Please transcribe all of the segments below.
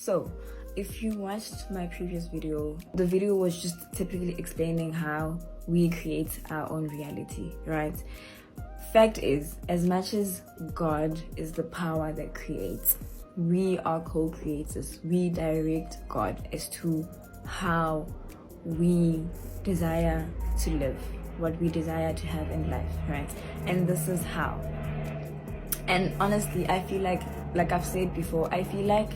So, if you watched my previous video, the video was just typically explaining how we create our own reality, right? Fact is, as much as God is the power that creates, we are co-creators. We direct God as to how we desire to live, what we desire to have in life, right? And this is how. And honestly, I feel like I've said before, I feel like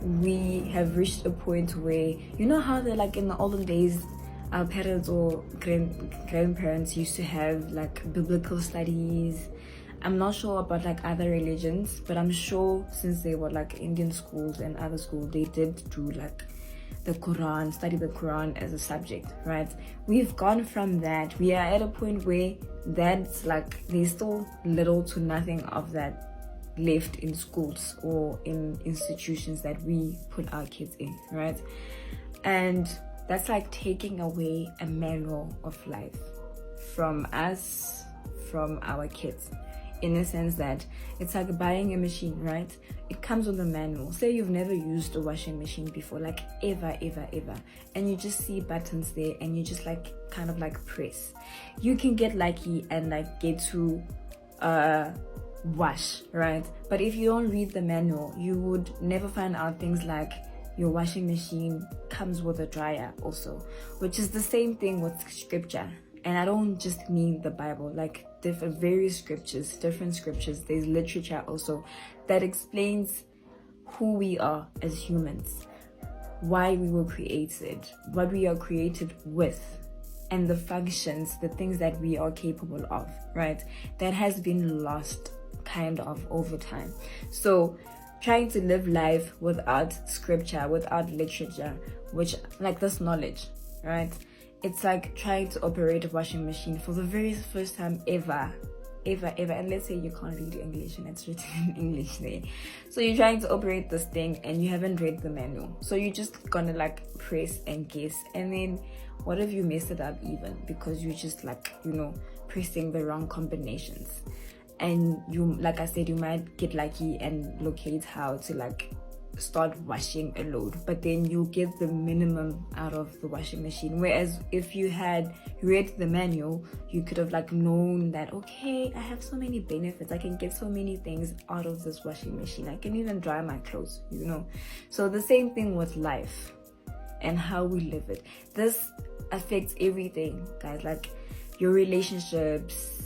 we have reached a point where, you know how they're like in the olden days, our parents or grandparents used to have like biblical studies. I'm not sure about like other religions, but I'm sure since they were like Indian schools and other schools, they did do like the Quran, study the Quran as a subject, right? We've gone from that. We are at a point where that's like, there's still little to nothing of that left in schools or in institutions that we put our kids in, right? And that's like taking away a manual of life from us, from our kids, in a sense that it's like buying a machine, right? It comes with a manual. Say you've never used a washing machine before, like ever, and you just see buttons there and you just like kind of like press. You can get lucky and like get to wash, right? But if you don't read the manual, you would never find out things like your washing machine comes with a dryer also, which is the same thing with scripture. And I don't just mean the Bible, like different scriptures, there's literature also that explains who we are as humans, why we were created, what we are created with, and the functions, the things that we are capable of, right? That has been lost kind of over time. So trying to live life without scripture, without literature, which like this knowledge, right? It's like trying to operate a washing machine for the very first time ever. And let's say you can't read English and it's written in English there. So you're trying to operate this thing and you haven't read the manual. So you're just gonna like press and guess. And then what if you mess it up even? Because you're just like, you know, pressing the wrong combinations. And you, like I said, you might get lucky and locate how to like start washing a load, but then you get the minimum out of the washing machine. Whereas if you had read the manual, you could have like known that, okay, I have so many benefits, I can get so many things out of this washing machine, I can even dry my clothes, you know. So the same thing with life and how we live it. This affects everything, guys, like your relationships,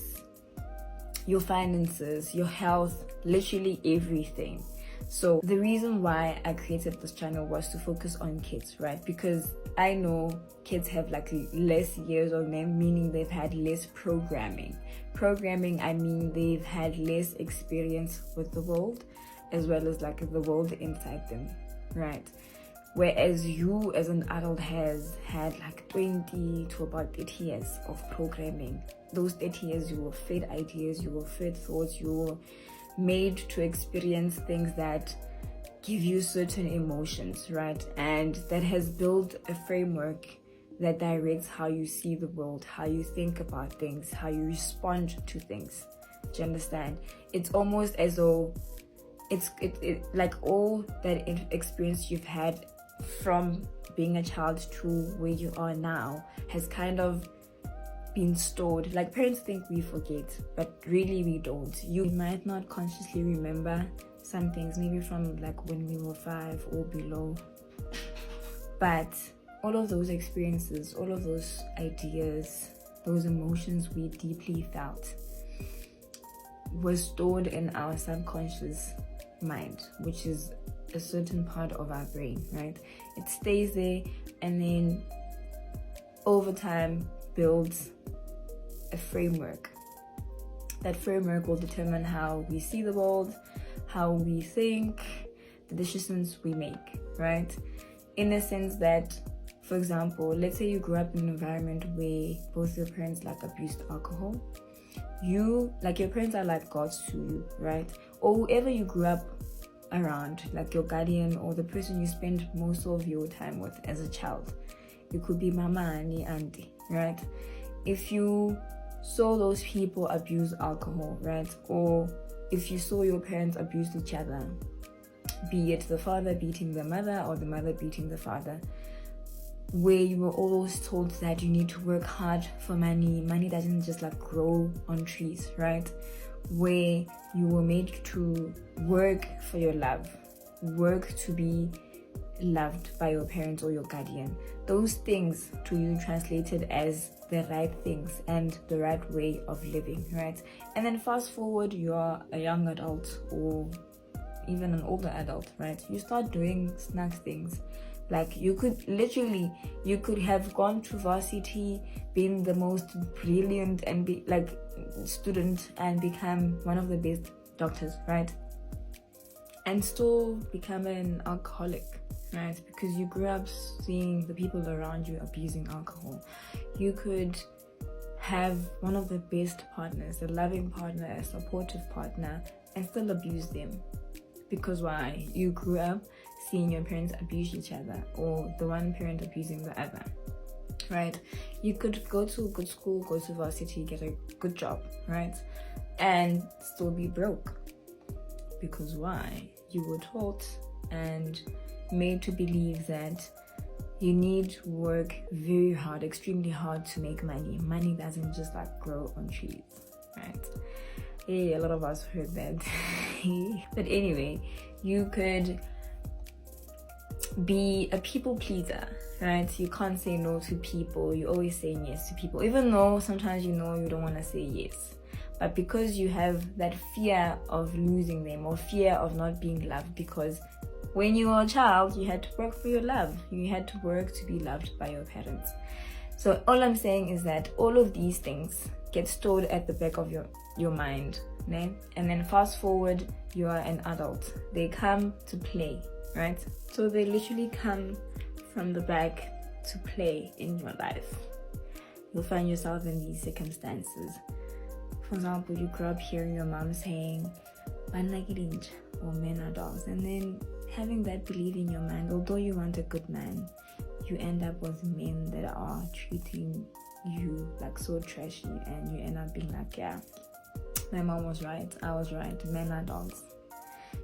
your finances, your health, literally everything. So the reason why I created this channel was to focus on kids, right? Because I know kids have like less years on them, meaning they've had less programming. I mean they've had less experience with the world, as well as like the world inside them, right? Whereas you as an adult has had like 20 to about 30 years of programming. Those 30 years you were fed ideas, you were fed thoughts, you were made to experience things that give you certain emotions, right? And that has built a framework that directs how you see the world, how you think about things, how you respond to things. Do you understand? It's almost as though it's like all that experience you've had from being a child to where you are now has kind of been stored. Like parents think we forget, but really we don't. You might not consciously remember some things, maybe from like when we were 5 or below, but all of those experiences, all of those ideas, those emotions we deeply felt were stored in our subconscious mind, which is a certain part of our brain, right? It stays there and then over time builds a framework. That framework will determine how we see the world, how we think, the decisions we make, right? In the sense that, for example, let's say you grew up in an environment where both your parents like abused alcohol. You, like your parents are like gods to you, right? Or whoever you grew up around, like your guardian or the person you spend most of your time with as a child. It could be mama and auntie, right? If you saw those people abuse alcohol, right? Or if you saw your parents abuse each other, be it the father beating the mother or the mother beating the father, where you were always told that you need to work hard for money. Money doesn't just like grow on trees, right? Where you were made to work for your love, work to be loved by your parents or your guardian. Those things to you translated as the right things and the right way of living, right? And then fast forward, you are a young adult or even an older adult, right? You start doing snack things. Like you could have gone to varsity, been the most brilliant and be like student and become one of the best doctors, right? And still become an alcoholic, right? Because you grew up seeing the people around you abusing alcohol. You could have one of the best partners, a loving partner, a supportive partner, and still abuse them. Because why? You grew up seeing your parents abuse each other, or the one parent abusing the other, right? You could go to a good school, go to varsity, get a good job, right? And still be broke. Because why? You were taught and made to believe that you need to work very hard, extremely hard to make money. Money doesn't just like grow on trees, right? Yeah, a lot of us heard that. But anyway, you could be a people pleaser, right? You can't say no to people. You always say yes to people, even though sometimes you know you don't want to say yes. But because you have that fear of losing them or fear of not being loved, because when you were a child, you had to work for your love. You had to work to be loved by your parents. So all I'm saying is that all of these things get stored at the back of your mind, né? And then fast forward, you are an adult. They come to play, right? So they literally come from the back to play in your life. You'll find yourself in these circumstances. For example, you grew up hearing your mom saying, "Man like it or men are dogs," and then having that belief in your mind, although you want a good man, you end up with men that are treating you like so trashy, and you end up being like, yeah, my mom was right, I was right, men are dogs.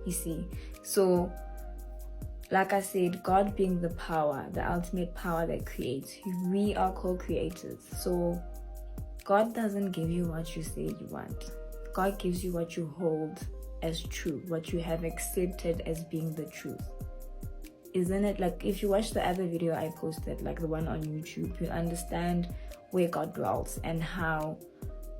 You see, so like I said, God being the power, the ultimate power that creates, we are co-creators. So God doesn't give you what you say you want. God gives you what you hold as true, what you have accepted as being the truth. Isn't it? Like if you watch the other video I posted, like the one on YouTube, you'll understand where God dwells and how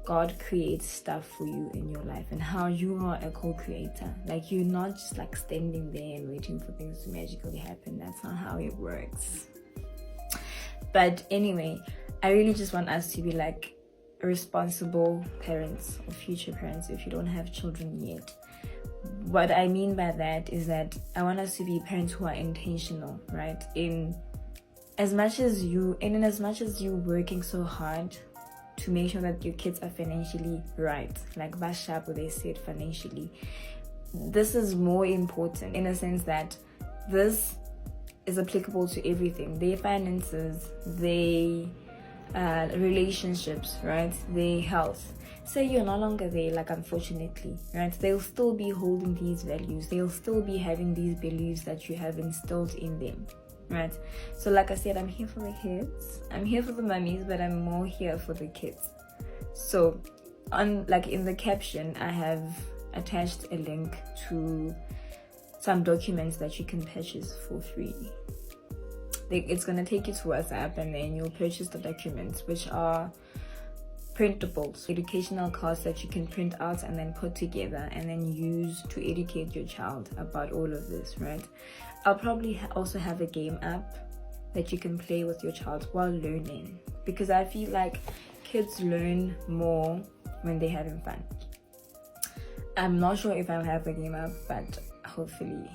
God creates stuff for you in your life and how you are a co-creator. Like you're not just like standing there and waiting for things to magically happen. That's not how it works. But anyway, I really just want us to be like responsible parents or future parents if you don't have children yet. What I mean by that is that I want us to be parents who are intentional, right? In as much as you working so hard to make sure that your kids are financially right, like Bashap, they said financially, this is more important in a sense that this is applicable to everything. Their finances, their relationships, right? Their health. Say you're no longer there, like unfortunately, right? They'll still be holding these values. They'll still be having these beliefs that you have instilled in them, right? So like I said, I'm here for the kids. I'm here for the mummies, but I'm more here for the kids. So on like in the caption, I have attached a link to some documents that you can purchase for free. It's going to take you to WhatsApp, and then you'll purchase the documents, which are printables, educational cards that you can print out and then put together and then use to educate your child about all of this, right? I'll probably also have a game app that you can play with your child while learning, because I feel like kids learn more when they're having fun. I'm not sure if I'll have the game app, but hopefully.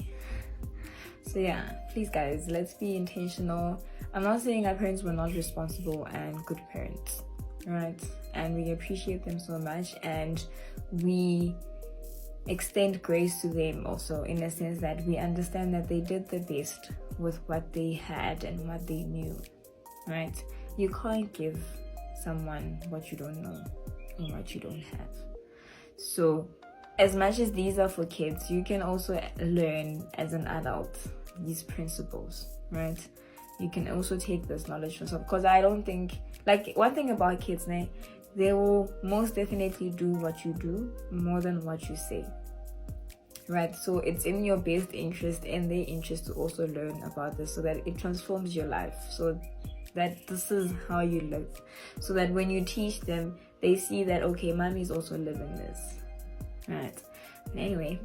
So yeah, please guys, let's be intentional. I'm not saying our parents were not responsible and good parents, right? And we appreciate them so much, and we extend grace to them also, in a sense that we understand that they did the best with what they had and what they knew, right? You can't give someone what you don't know and what you don't have. So as much as these are for kids, you can also learn as an adult these principles, right? You can also take this knowledge from some, because I don't think, like, one thing about kids, they will most definitely do what you do more than what you say, right? So it's in your best interest and their interest to also learn about this, so that it transforms your life, so that this is how you live, so that when you teach them, they see that, okay, mommy is also living this, right? Anyway,